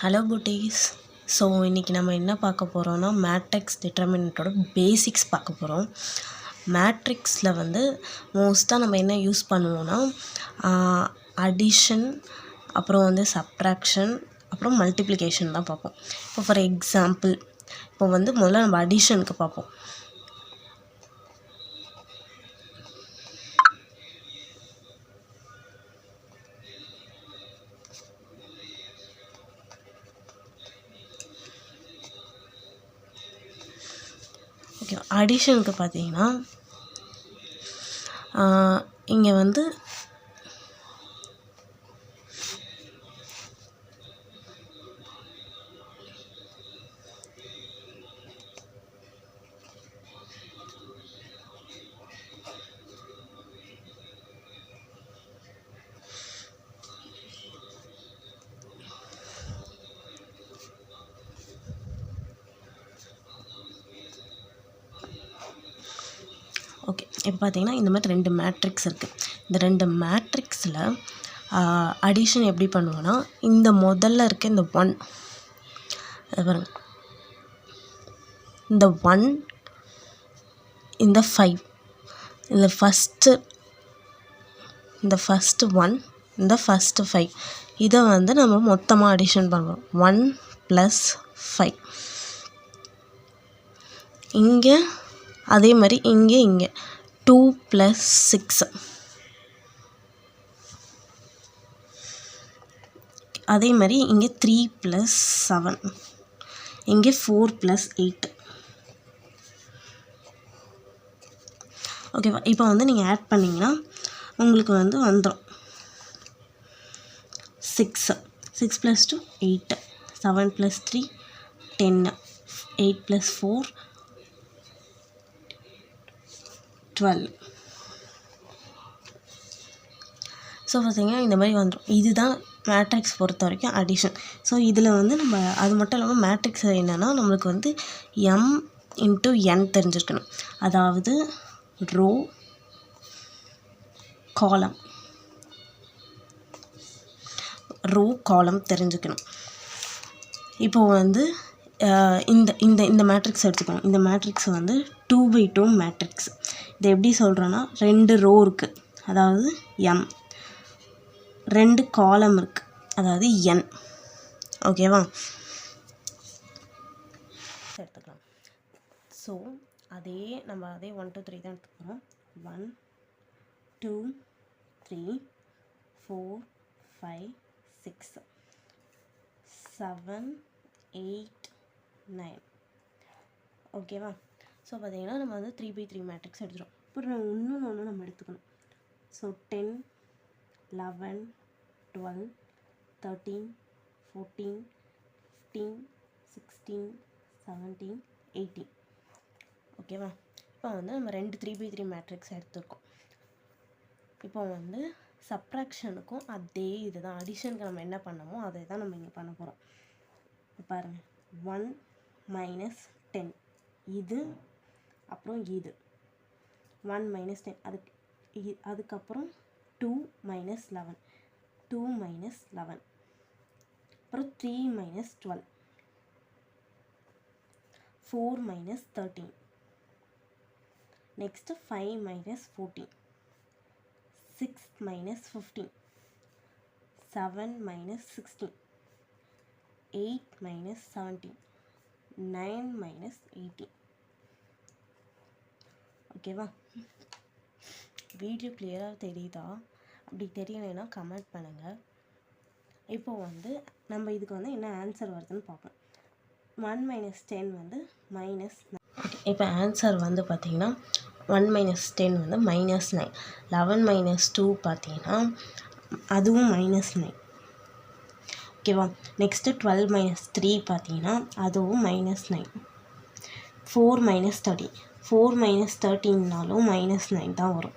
Hello குட்டீஸ். So இன்றைக்கி நம்ம என்ன பார்க்க போகிறோன்னா மேட்ரிக்ஸ் டிட்டர்மினண்ட்டோட பேசிக்ஸ் பார்க்க போகிறோம். மேட்ரிக்ஸில் வந்து மோஸ்ட்டாக நம்ம என்ன யூஸ் பண்ணுவோன்னா அடிஷன், அப்புறம் வந்து சப்ட்ராக்ஷன், அப்புறம் மல்டிப்ளிகேஷன் தான் பார்ப்போம். இப்போ ஃபார் எக்ஸாம்பிள் இப்போ வந்து முதல்ல நம்ம அடிஷனுக்கு பார்ப்போம். ஓகே, அடிஷனுக்கு பார்த்தீங்கன்னா இங்கே வந்து ஓகே இப்போ பார்த்தீங்கன்னா இந்த மாதிரி 2 மேட்ரிக்ஸ் இருக்குது. இந்த 2 மேட்ரிக்ஸில் அடிஷன் எப்படி பண்ணுவோன்னா, இந்த முதல்ல இருக்க இந்த 1 பாருங்க, இந்த 1 இந்த 5 இந்த ஃபஸ்ட்டு 1 இந்த ஃபஸ்ட்டு 5 இதை வந்து நம்ம மொத்தமாக அடிஷன் பண்ணுவோம். 1 + 5 இங்கே அதே மாதிரி இங்கே 2 + 6 அதே மாதிரி இங்கே 3 + 7 இங்கே 4 + 8. ஓகேவா? இப்போ வந்து நீங்கள் ஆட் பண்ணிங்கன்னா உங்களுக்கு வந்து வந்துடும் 6 + 2 8 7 + 3 10 8 + 4 12. ஸோ பார்த்தீங்கன்னா இந்த மாதிரி வந்துடும். இதுதான் மேட்ரிக்ஸ் பொறுத்த வரைக்கும் அடிஷன். ஸோ இதில் வந்து நம்ம அது மட்டும் இல்லாமல் மேட்ரிக்ஸ் என்னென்னா நம்மளுக்கு வந்து m × n தெரிஞ்சிருக்கணும். அதாவது ரோ காலம் தெரிஞ்சுக்கணும். இப்போது வந்து இந்த இந்த இந்த மேட்ரிக்ஸ் எடுத்துக்கணும். இந்த மேட்ரிக்ஸ் வந்து 2x2 மேட்ரிக்ஸ். இது எப்படி சொல்கிறோன்னா, 2 ரோ இருக்குது, அதாவது m, 2 காலம் இருக்குது, அதாவது n. ஓகேவா? எடுத்துக்கலாம். ஸோ நம்ம அதே 1 2 3 தான் எடுத்துக்கிறோம். 1 2 3 4 5 6 7 8 9. ஓகேவா? ஸோ பார்த்தீங்கன்னா நம்ம வந்து 3x3 மேட்ரிக்ஸ் எடுத்துகிறோம். அப்புறம் இன்னொன்று நம்ம எடுத்துக்கணும். ஸோ 10 11 12 13 14 15 16 17 18. ஓகேவா? இப்போ வந்து நம்ம 2 3x3 மேட்ரிக்ஸ் எடுத்துருக்கோம். இப்போ வந்து சப்ட்ராக்ஷனுக்கும் அதே இது தான். அடிஷனுக்கு நம்ம என்ன பண்ணமோ அதை தான் நம்ம இங்கே பண்ண போகிறோம். பாருங்கள், 1 - 10 இது, அப்புறம் இது 1 - 10 அதுக்கப்புறம் 2 - 11 2 - 11 அப்புறம் 3 - 12 4 - 13 நெக்ஸ்ட்டு 5 - 14 6 - 15 7 - 16 8 - 17 9 - 18. ஓகேவா? வீடியோ கிளியராக தெரியுதா? அப்படி தெரியலைன்னா கமெண்ட் பண்ணுங்கள். இப்போது வந்து நம்ம இதுக்கு வந்து என்ன ஆன்சர் வருதுன்னு பார்ப்போம். 1 - 10 வந்து -9. இப்போ ஆன்சர் வந்து பார்த்திங்கன்னா 1 - 10 வந்து -9. 11 - 2 பார்த்திங்கன்னா அதுவும் -9. ஓகேவா? நெக்ஸ்ட்டு 12 - 3 பார்த்திங்கன்னா அதுவும் -9. 4 - 13 4 - 13னாலும் -9 தான் வரும்.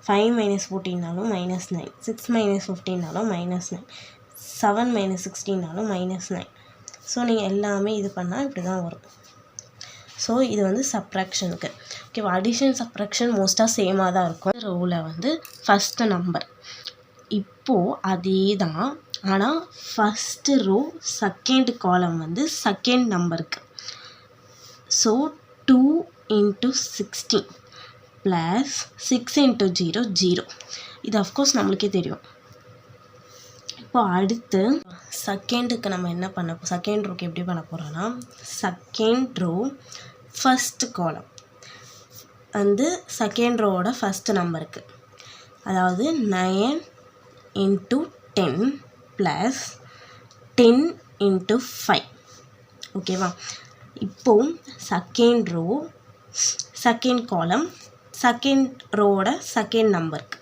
5 - 14னாலும் -9. 6 - 15னாலும் -9. 7 - 16னாலும் -9. ஸோ நீங்கள் எல்லாமே இது பண்ணால் இப்படி தான் வரும். ஸோ இது வந்து சப்ட்ராக்ஷனுக்கு. ஓகேவா? அடிஷன் சப்ட்ராக்ஷன் மோஸ்ட்டாக சேமாக தான் இருக்கும். ரோவில் வந்து ஃபஸ்ட்டு நம்பர். இப்போது அதே தான் ஆனால் ஃபஸ்ட்டு ரோ செகண்ட் காலம் வந்து செகண்ட் நம்பருக்கு. So 2 × 16 plus 6 × 0 0. இது அஃப்கோர்ஸ் நம்மளுக்கே தெரியும். இப்போ அடுத்து செகண்டுக்கு நம்ம என்ன பண்ண செகண்ட் ரோக்கு எப்படி பண்ண போகிறோன்னா, செகண்ட் ரோ ஃபஸ்ட் காலம் வந்து செகண்ட் ரோவோட ஃபஸ்ட்டு நம்பருக்கு, அதாவது 9 × 10 ப்ளஸ் 10 × 5. ஓகேவா? இப்போ second row second column second ரோவோட செகண்ட் நம்பருக்கு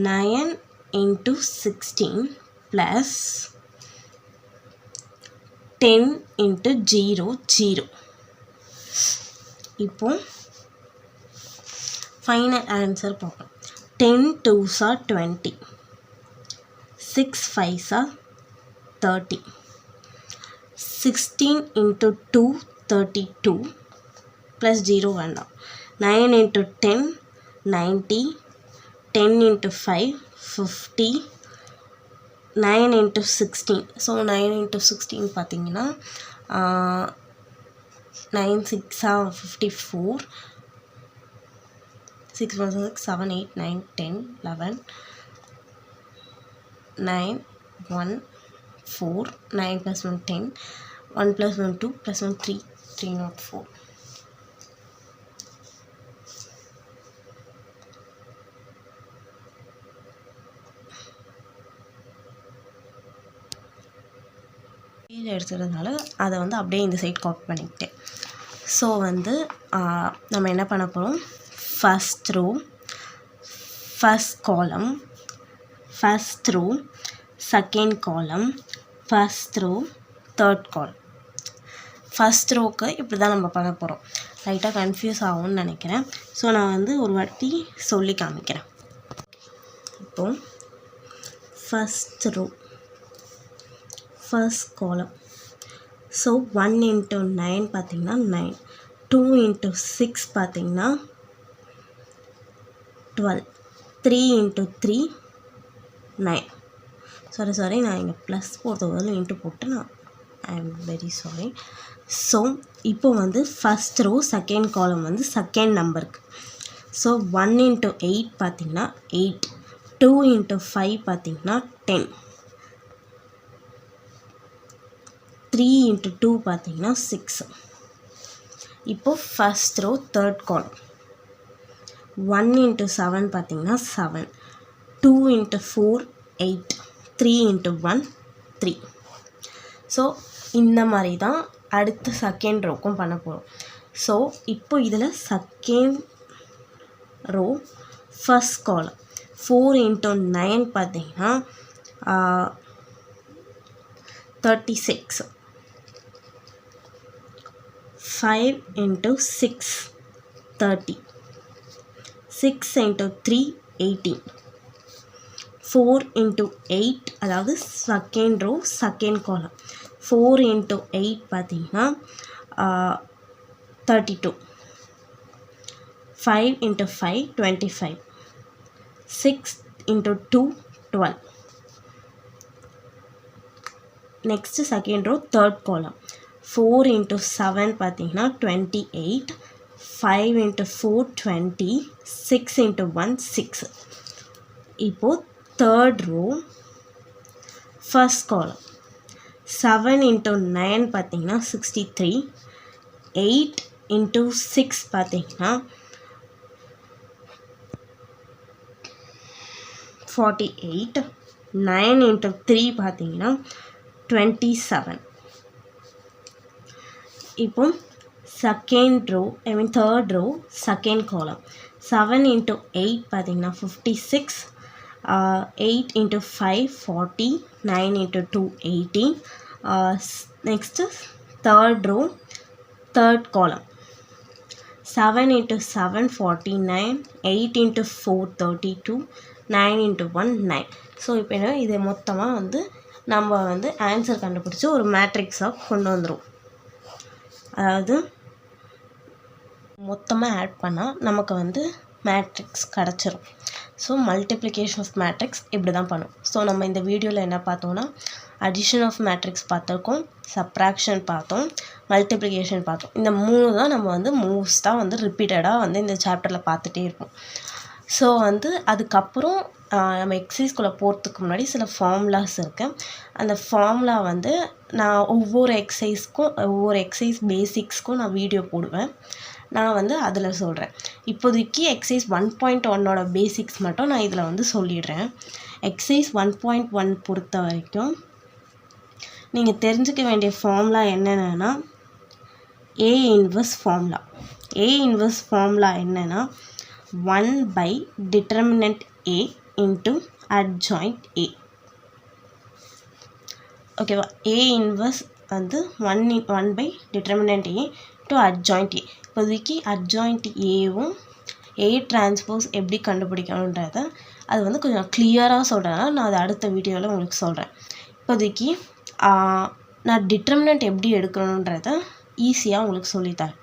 9 × 16 ப்ளஸ் 10 × 0 0. இப்போ ஃபைனல் ஆன்சர் பார்ப்போம். 10 2s are 20, 6 5s are 30, 16 × 2 32 plus 0 வேண்டாம், 9 × 10 90, 10 × 5 50, 9 × 16. ஸோ 9 × 16 பார்த்தீங்கன்னா 9 6 54, 6 1 6 7 8 9 10 11, 9 1 4, 9 + 1 10, 1 + 1 2 + 1 3 304. கீழே எடுத்துறதுனால அதை வந்து அப்படியே இந்த சைட் காப்பி பண்ணிக்கிட்டேன். ஸோ வந்து நம்ம என்ன பண்ண போகிறோம், first row first column, first row second column, first row third column. First ரோக்கு இப்படி தான் நம்ம பண்ண போகிறோம். லைட்டாக கன்ஃபியூஸ் ஆகும்னு நினைக்கிறேன். ஸோ நான் வந்து ஒரு வாட்டி சொல்லி காமிக்கிறேன். இப்போது first row first column. So 1 × 9 பார்த்திங்கன்னா 9, 2 × 6 பார்த்திங்கன்னா 12, 3 × 3 9. சாரி நான் இங்கே ப்ளஸ் போடுறது இன்ட்டு போட்டு I am very sorry. So இப்போ வந்து ஃபஸ்ட் ரோ செகண்ட் காலம் வந்து செகண்ட் நம்பருக்கு. ஸோ 1 × 8 பார்த்திங்கன்னா 8, 2 × 5 பார்த்திங்கன்னா 10, 3 × 2 பார்த்திங்கன்னா 6. இப்போது ஃபஸ்ட் ரோ தேர்ட் காலம் 1 × 7 பார்த்திங்கன்னா 7, 2 × 4 8, 3 × 1 3. ஸோ இந்த மாதிரி தான் அடுத்த செகண்ட் ரோக்கும் பண்ண போகிறோம். ஸோ இப்போ இதில் செகண்ட் ரோ ஃபஸ்ட் காலம் 4 × 9 பார்த்திங்கன்னா 36, 5 × 6 30, 6 × 3 18, 4 × 8 அதாவது செகண்ட் ரோ செகண்ட் காலம் 4 × 8 பார்த்திங்கன்னா 32, 5 × 5 25, 6 × 2 12. நெக்ஸ்ட்டு செகண்ட் ரோ தேர்ட் காலம் 4 × 7 பார்த்திங்கன்னா 28, 5 × 4 20, 6 × 1 6. இப்போது தேர்ட் ரோ ஃபர்ஸ்ட் காலம் 7 × 9 பார்த்திங்கன்னா 63, 8 × 6 பார்த்திங்கன்னா 48, 9 × 3 பார்த்திங்கன்னா 27. இப்போ second row third row second column 7 × 8 பார்த்திங்கன்னா 56, 8 × 5 40, 9 × 2 18. நெக்ஸ்ட்டு தேர்ட் ரோ தேர்ட் காலம் 7 × 7 49, 8 × 4 32, 9 × 1 9. ஸோ இப்போ என்ன இதை மொத்தமாக வந்து நம்ம வந்து ஆன்சர் கண்டுபிடிச்சி ஒரு மேட்ரிக்ஸாக கொண்டு வந்துடும். அதாவது மொத்தமாக ஆட் பண்ணால் நமக்கு வந்து மேட்ரிக்ஸ் கிடச்சிரும். ஸோ மல்டிப்ளிகேஷன் ஆஃப் மேட்ரிக்ஸ் இப்படி தான் பண்ணும். ஸோ நம்ம இந்த வீடியோவில் என்ன பார்த்தோம்னா அடிஷன் ஆஃப் மேட்ரிக்ஸ் பார்த்துருக்கோம், சப்ராக்ஷன் பார்த்தோம், மல்டிப்ளிகேஷன் பார்த்தோம். இந்த 3 தான் நம்ம வந்து மோஸ்ட்டாக வந்து ரிப்பீட்டடாக வந்து இந்த சாப்டரில் பார்த்துட்டே இருப்போம். ஸோ வந்து அதுக்கப்புறம் நம்ம எக்ஸசைஸ்குள்ளே போகிறதுக்கு முன்னாடி சில ஃபார்முலாஸ் இருக்குது. அந்த ஃபார்முலா வந்து நான் ஒவ்வொரு எக்ஸசைஸ் பேசிக்ஸ்க்கும் நான் வீடியோ போடுவேன். நான் வந்து அதில் சொல்கிறேன். இப்போதைக்கு எக்ஸசைஸ் 1.1ஓட பேசிக்ஸ் மட்டும் நான் இதில் வந்து சொல்லிடுறேன். எக்ஸசைஸ் 1.1 பொறுத்த வரைக்கும் நீங்கள் தெரிஞ்சுக்க வேண்டிய ஃபார்முலா என்னென்னா A inverse formula. A inverse formula என்னென்னா 1 determinant A into adjoint A. ஓகேவா? ஏ இன்வர்ஸ் வந்து 1 determinant A to adjoint A. இப்போதைக்கு adjoint Aவும் A டிரான்ஸ்போஸ் எப்படி கண்டுபிடிக்கணுன்றத அது வந்து கொஞ்சம் கிளியராக சொல்கிறேன்னா நான் அது அடுத்த வீடியோவில் உங்களுக்கு சொல்கிறேன். இப்போதைக்கு நான் டிட்டர்மினன்ட் எப்படி எடுக்கணுன்றத ஈஸியாக உங்களுக்கு சொல்லித்தரேன்.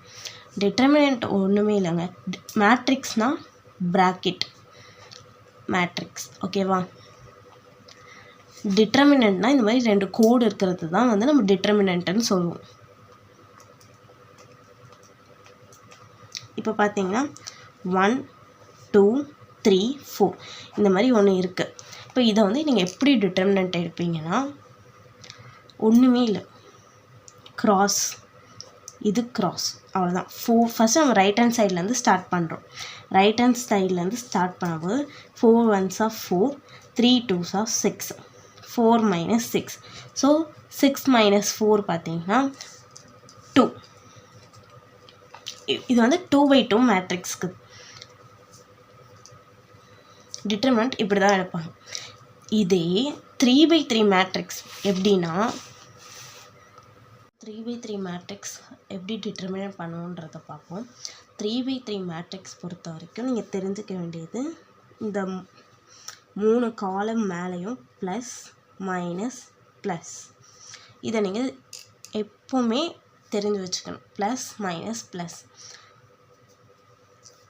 டிட்டர்மினன்ட் ஒன்றுமே இல்லைங்க. மேட்ரிக்ஸ்னால் ப்ராக்கெட் மேட்ரிக்ஸ். ஓகேவா? டிட்டர்மினன்ட்னால் இந்த மாதிரி 2 கோடு இருக்கிறது தான் வந்து நம்ம டிட்டர்மினன்ட்னு சொல்லுவோம். இப்போ பார்த்தீங்கன்னா 1 2 3 4 இந்த மாதிரி ஒன்று இருக்குது. இப்போ இதை வந்து நீங்கள் எப்படி டிட்டர்மினன்ட் எடுப்பீங்கன்னா ஒன்றுமே இல்லை, க்ராஸ், இது க்ராஸ், அவ்வளோதான். 4 ஃபஸ்ட்டு நம்ம ரைட் ஹேண்ட் சைட்லேருந்து ஸ்டார்ட் பண்ணுறோம். ரைட் ஹேண்ட் சைட்லேருந்து ஸ்டார்ட் பண்ணும்போது 4 1s are 4, 3 2s are 6, 4 minus 6. So 6 minus 4 பார்த்தீங்கன்னா 2. இது வந்து 2/2 மேட்ரிக்ஸ்க்கு டிட்டர்மினன்ட் இப்படி தான் எடுப்பாங்க. இதே 3/3 மேட்ரிக்ஸ் எப்படின்னா 3/3 மேட்ரிக்ஸ் எப்படி டிட்டர்மினேட் பண்ணுவோன்றதை பார்ப்போம். 3/3 மேட்ரிக்ஸ் பொறுத்த வரைக்கும் நீங்கள் தெரிஞ்சுக்க வேண்டியது இந்த 3 காலம் மேலேயும் ப்ளஸ் மைனஸ் ப்ளஸ். இதை நீங்கள் எப்போவுமே தெரிஞ்சு வச்சுக்கணும். Plus minus plus.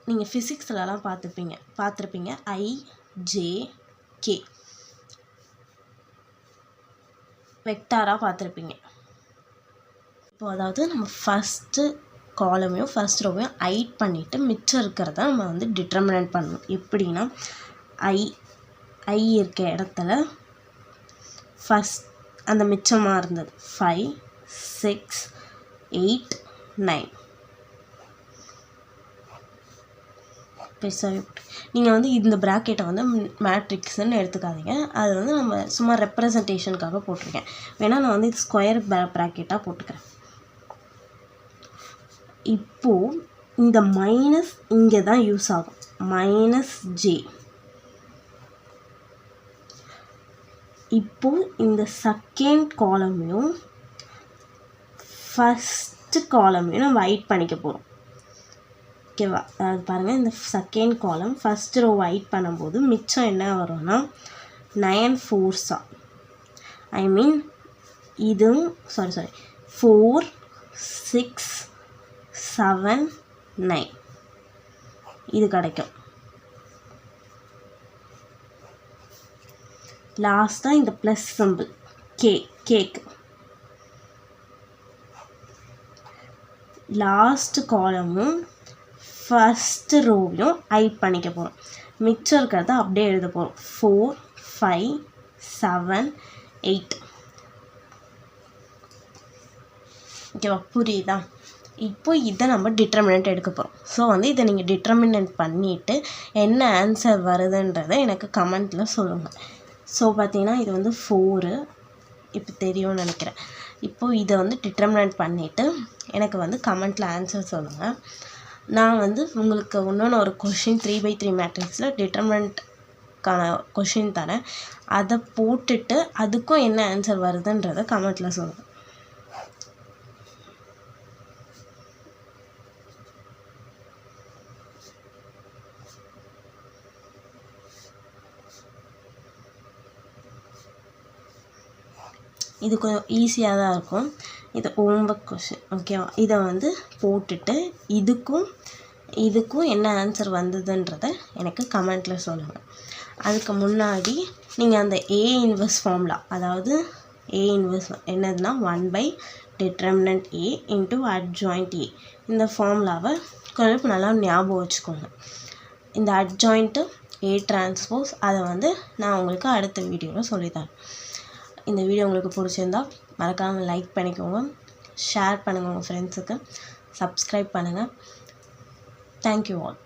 நீங்கள் ஃபிசிக்ஸ்லலாம் பார்த்துருப்பீங்க IJK வெக்டாராக பார்த்துருப்பீங்க. இப்போ அதாவது நம்ம ஃபஸ்ட்டு காலமையும் ஃபஸ்ட் ரோவையும் ஹைட் பண்ணிவிட்டு மிச்சம் இருக்கிறத நம்ம வந்து டிட்டர்மினன்ட் பண்ணணும். எப்படின்னா ஐ இருக்க இடத்துல ஃபஸ்ட் அந்த மிச்சமாக இருந்தது 5 6 8 9. பெருசாகவே நீங்கள் வந்து இந்த ப்ராக்கெட்டை வந்து மேட்ரிக்ஸ்ன்னு எடுத்துக்காதீங்க. அது வந்து நம்ம சும்மா ரெப்ரசன்டேஷனுக்காக போட்டிருக்கேன். வேணால் நான் வந்து இது ஸ்கொயர் ப்ராக்கெட்டாக போட்டுக்கிறேன். இப்போது இந்த மைனஸ் இங்கே தான் யூஸ் ஆகும். -j. இப்போது இந்த செகண்ட் காலமையும் ஃபஸ்ட்டு காலமையும் நம்ம ஹைட் பண்ணிக்க போகிறோம். ஓகேவா? அது பாருங்கள், இந்த second column first row height பண்ணும்போது மிச்சம் என்ன வரும்னா 9 4s ஐ மீன் இதுவும் சாரி 4 6 7 9 இது கிடைக்கும். லாஸ்ட்டாக இந்த ப்ளஸ் சிம்பிள் கேக் லாஸ்ட் காலமும் ஃபஸ்ட்டு ரோவையும் ஹைட் பண்ணிக்க போகிறோம். மிச்சம் இருக்கிறத அப்படியே எழுத போகிறோம். 4 5 7 8. ஓகேவா? புரியுதா? இப்போ இதை நம்ம டிட்டர்மினன்ட் எடுக்க போகிறோம். ஸோ வந்து இதை நீங்கள் டிட்டர்மினன்ட் பண்ணிவிட்டு என்ன ஆன்சர் வருதுன்றதை எனக்கு கமெண்ட்டில் சொல்லுங்கள். ஸோ பார்த்தீங்கன்னா இது வந்து 4 இப்போ தெரியும்னு நினைக்கிறேன். இப்போது இதை வந்து டிட்டர்மினன்ட் பண்ணிவிட்டு எனக்கு வந்து கமெண்ட்டில் ஆன்சர் சொல்லுங்கள். நான் வந்து உங்களுக்கு இன்னொன்று ஒரு கொஷின் 3/3 மேட்ரிக்ஸில் டிட்டர்மினன்ட்கான கொஷின் தரேன். அதை போட்டுட்டு அதுக்கும் என்ன ஆன்சர் வருதுன்றதை கமெண்ட்டில் சொல்லுங்கள். இது கொஞ்சம் ஈஸியாக தான் இருக்கும். இது ஹோம்ஒர்க் கொஷின். ஓகேவா? இதை வந்து போட்டுட்டு இதுக்கும் இதுக்கும் என்ன ஆன்சர் வந்ததுன்றதை எனக்கு கமெண்ட்டில் சொல்லுங்கள். அதுக்கு முன்னாடி நீங்கள் அந்த ஏ இன்வெர்ஸ் ஃபார்முலா, அதாவது ஏ இன்வெர்ஸ் என்னதுன்னா 1/det A into adjoint A, இந்த ஃபார்முலாவை கொஞ்சம் நல்லா ஞாபகம் வச்சுக்கோங்க. இந்த அட்ஜாயிண்ட்டு A டிரான்ஸ்போஸ் அதை நான் உங்களுக்கு அடுத்த வீடியோவில் சொல்லித்தரேன். இந்த வீடியோ உங்களுக்கு பிடிச்சிருந்தா மறக்காமல் லைக் பண்ணிக்கோங்க, ஷேர் பண்ணுங்கள் உங்கள் ஃப்ரெண்ட்ஸுக்கு, சப்ஸ்கிரைப் பண்ணுங்கள். Thank you all.